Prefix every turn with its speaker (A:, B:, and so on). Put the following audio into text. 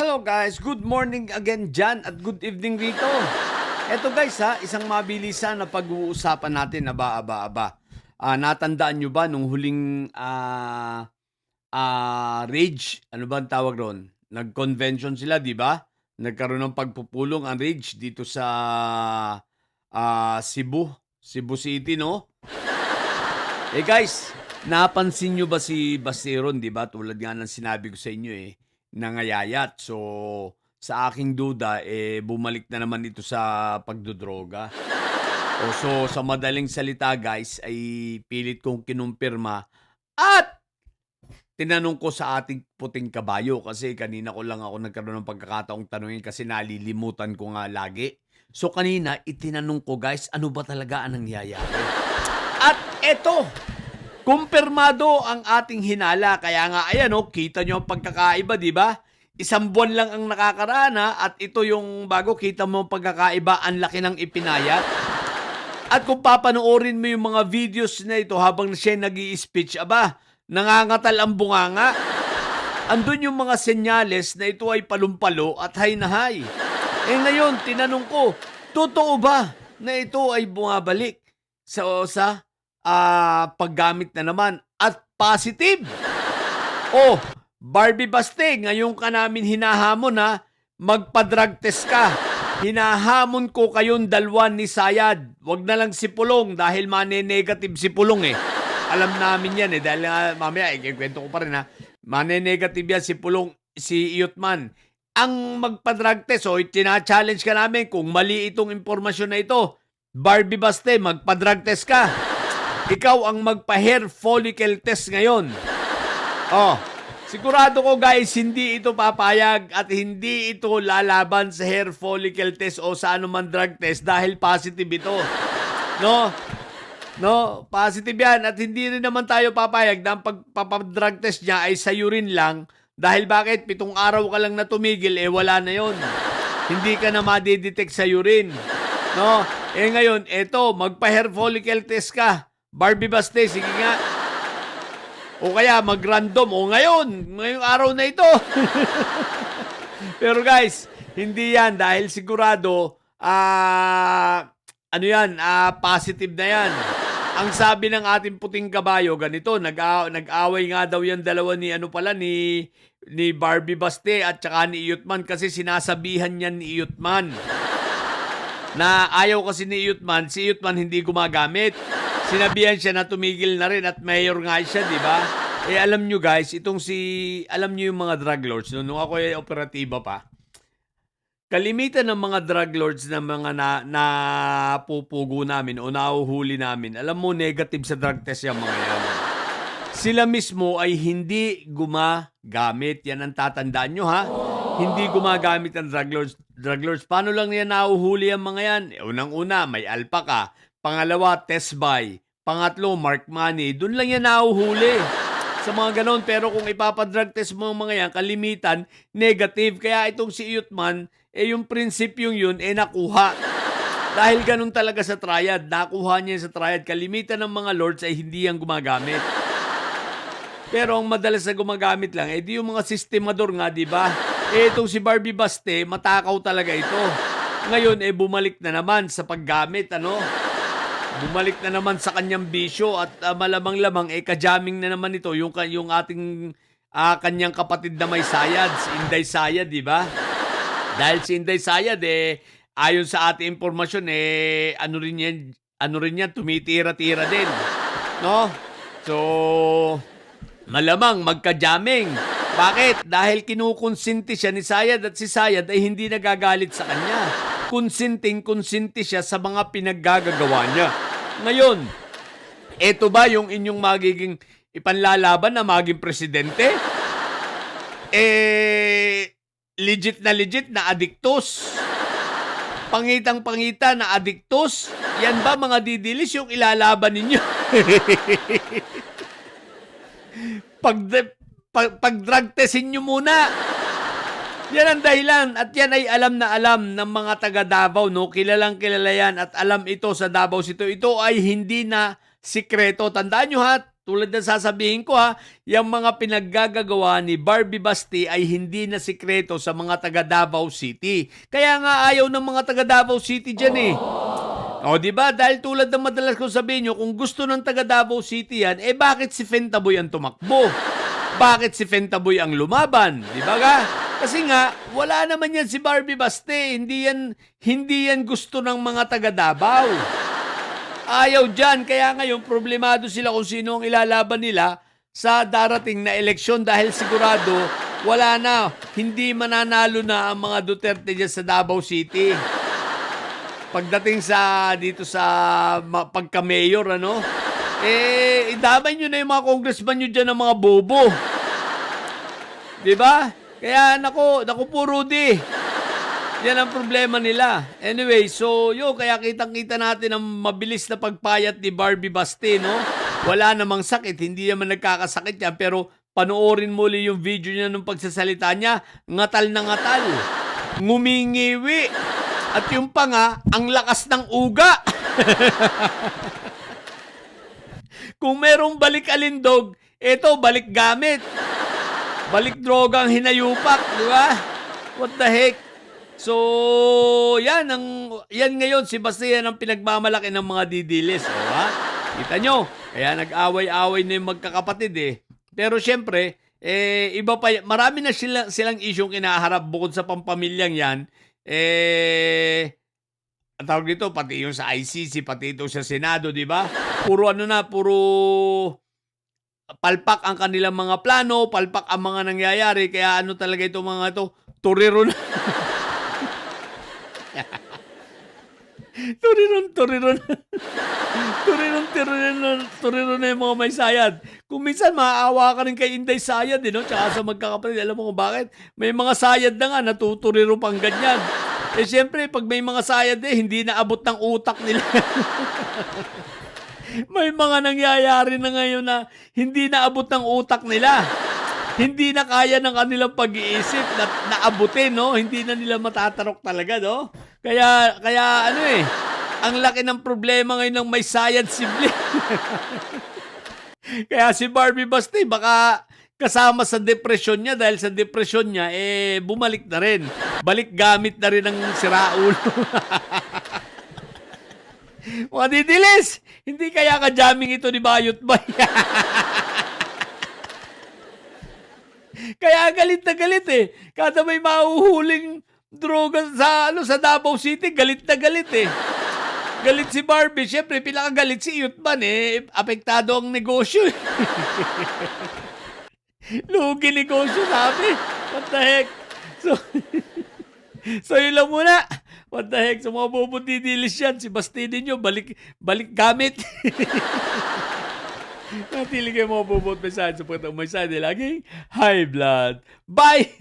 A: Hello guys, good morning again dyan at good evening rito. Eto guys isang mabilisan na pag-uusapan natin, aba. Natandaan nyo ba nung huling Rage, ano ba ang tawag ron? Nag-convention sila, di ba? Nagkaroon ng pagpupulong ang Rage dito sa Cebu City, no? Eh guys, napansin nyo ba si Baseron, di ba? Tulad nga ng sinabi ko sa inyo nangayayat. So, sa aking duda, bumalik na naman ito sa pagdodroga. So, sa madaling salita guys, ay pilit kong kinumpirma at tinanong ko sa ating puting kabayo kasi kanina ko lang ako nagkaroon ng pagkakataong tanungin kasi nalilimutan ko nga lagi. So, kanina, itinanong ko guys, ano ba talaga ang nangyayari? At eto, kumpirmado ang ating hinala. Kaya nga, ayan kita nyo ang pagkakaiba, di ba? Isang buwan lang ang nakakaraan at ito yung bago, kita mo ang pagkakaiba, ang laki ng ipinayat. At kung papanoorin mo yung mga videos na ito habang siya nag-i-speech, nangangatal ang bunganga. Andun yung mga senyales na ito ay palumpalo at hay na hay. Ngayon, tinanong ko, totoo ba na ito ay bumabalik sa paggamit na naman at positive? Barbie Baste, ngayon ka namin hinahamon magpa-drug test ka. Hinahamon ko kayong dalawa ni Sayad. Wag na lang si Pulong dahil mane-negative si Pulong Alam namin yan dahil mamaya ikikwento ko pa rin mane-negative yan si Pulong, si Iyotman. Ang magpa-drug test, tina-challenge ka namin kung mali itong impormasyon na ito. Barbie Baste, magpa-drug test ka. Ikaw ang magpa-hair follicle test ngayon. Sigurado ko guys, hindi ito papayag at hindi ito lalaban sa hair follicle test o sa anuman drug test dahil positive ito. No, positive yan at hindi rin naman tayo papayag na ang pagpapadrug test niya ay sa urine lang dahil bakit? 7 araw ka lang na tumigil, wala na yon. Hindi ka na madidetect sa urine. No? Ngayon, magpa-hair follicle test ka. Barbie Baste, sige nga. O kaya mag-random. Ngayong araw na ito. Pero guys, hindi yan dahil sigurado, positive na yan. Ang sabi ng ating puting kabayo, ganito, nag-away nga daw yan dalawa ni Barbie Baste at saka ni Iyotman kasi sinasabihan niyan ni Iyotman na ayaw kasi ni Iyotman, si Iyotman hindi gumagamit. Sinabihan siya na tumigil na rin at mayor nga siya, di ba? Alam nyo guys, alam nyo yung mga drug lords, nung ako ay operatiba pa, kalimitan ng mga drug lords na mga napupugo namin o nahuhuli namin, alam mo, negative sa drug test yung mga yan. Sila mismo ay hindi gumagamit. Yan ang tatandaan nyo Hindi gumagamit ang drug lords. Paano lang yan nahuhuli ang mga yan? Unang-una, may alpha ka. Pangalawa, test buy. Pangatlo, mark money. Doon lang yan nahuhuli sa mga ganon. Pero kung ipapadrug test mo mga yan, kalimitan, negative. Kaya itong si Iyotman, yung prinsipyong yun, nakuha. Dahil ganun talaga sa triad. Nakuha niya sa triad. Kalimitan ng mga lords ay hindi yan gumagamit. Pero ang madalas na gumagamit lang, di yung mga sistemador nga, di ba? Itong si Barbie Baste, matakaw talaga ito. Ngayon, bumalik na naman sa paggamit, Bumalik na naman sa kanyang bisyo at malamang-lamang kajaming na naman ito yung ating kanyang kapatid na may Sayad, si Inday Sayad, di ba? Dahil si Inday Sayad ayon sa ating impormasyon ano rin yan, tumitira-tira din. No? So, malamang magkajaming. Bakit? Dahil kinukonsinti siya ni Sayad at si Sayad ay hindi nagagalit sa kanya. Konsinti siya sa mga pinaggagawa niya. Ngayon, eto ba yung inyong magiging ipanlalaban na maging presidente? Legit na adiktos. Pangitang-pangita na adiktos. Yan ba mga didilis yung ilalaban ninyo? Pag-drug testin nyo muna. Yan ang dahilan at yan ay alam na alam ng mga taga Davao, Kilalang kilala yan at alam ito sa Davao City. Ito ay hindi na sikreto. Tandaan nyo tulad ng sasabihin ko yung mga pinaggagawa ni Barbie Basti ay hindi na sikreto sa mga taga Davao City. Kaya nga ayaw ng mga taga Davao City dyan eh. O, di ba? Dahil tulad ng madalas ko sabihin nyo, kung gusto ng taga Davao City yan, bakit si Fentaboy ang tumakbo? Bakit si Fentaboy ang lumaban? Di ba ga? Kasi nga, wala naman yan si Barbie Baste. Hindi yan gusto ng mga taga Davao. Ayaw dyan. Kaya ngayon, problemado sila kung sino ang ilalaban nila sa darating na eleksyon dahil sigurado, wala na. Hindi mananalo na ang mga Duterte dyan sa Davao City. Pagdating dito sa pagka-mayor, idamay nyo na yung mga congressman nyo dyan ng mga bobo. Diba? Kaya, naku po, Rudy. Yan ang problema nila. Anyway, so, kaya kitang-kita natin ang mabilis na pagpayat ni Barbie Basti, no? Wala namang sakit, hindi naman nagkakasakit yan, pero panoorin mo ulit yung video niya nung pagsasalita niya, ngatal na ngatal. Ngumingiwi. At yung pa nga, ang lakas ng uga. Kung merong balik alindog, eto, balik gamit. Balik droga ang hinayupak, di ba? What the heck? So, yan ngayon, si Bastian ang pinagmamalaki ng mga didilis. Kita nyo, kaya nag-away-away na yung magkakapatid eh. Pero syempre, iba pa, marami na silang isyong kinaharap bukod sa pampamilyang yan. Ang tawag dito, pati yung sa ICC, pati ito sa Senado, di ba? Puro palpak ang kanilang mga plano, palpak ang mga nangyayari, kaya talaga ito mga ito, turiro na. turiro na yung mga may sayad. Kung minsan maaawa ka rin kay Inday Sayad, tsaka sa magkakapatid, alam mo kung bakit? May mga sayad na nga, natuturiro pang ganyan. Siyempre, pag may mga sayad hindi naabot ng utak nila. May mga nangyayari na ngayon na hindi naabot ng utak nila. Hindi na kaya ng kanilang pag-iisip na naabutin, Hindi na nila matatarok talaga, Kaya ang laki ng problema ngayon ng may sayad sibling. Kaya si Barbie Basti baka kasama sa depresyon niya dahil sa depresyon niya bumalik na rin. Balik gamit na rin ng siraulo. Mga didilis, hindi kaya ka-jamming ito ni Bayot Bay. Kaya galit na galit Kada may mahuhuling droga sa Davao City, galit na galit Galit si Barbie. Siyempre, pinakagalit si Yutman apektado ang negosyo Lugi negosyo, sabi. What the heck? So yun lang muna. What the heck? So mga bubuti-dilis yan. Si Basti ninyo, balik gamit. Natili kayo mga bubot mensahe sa pagkatang mensahe laging high blood. Bye!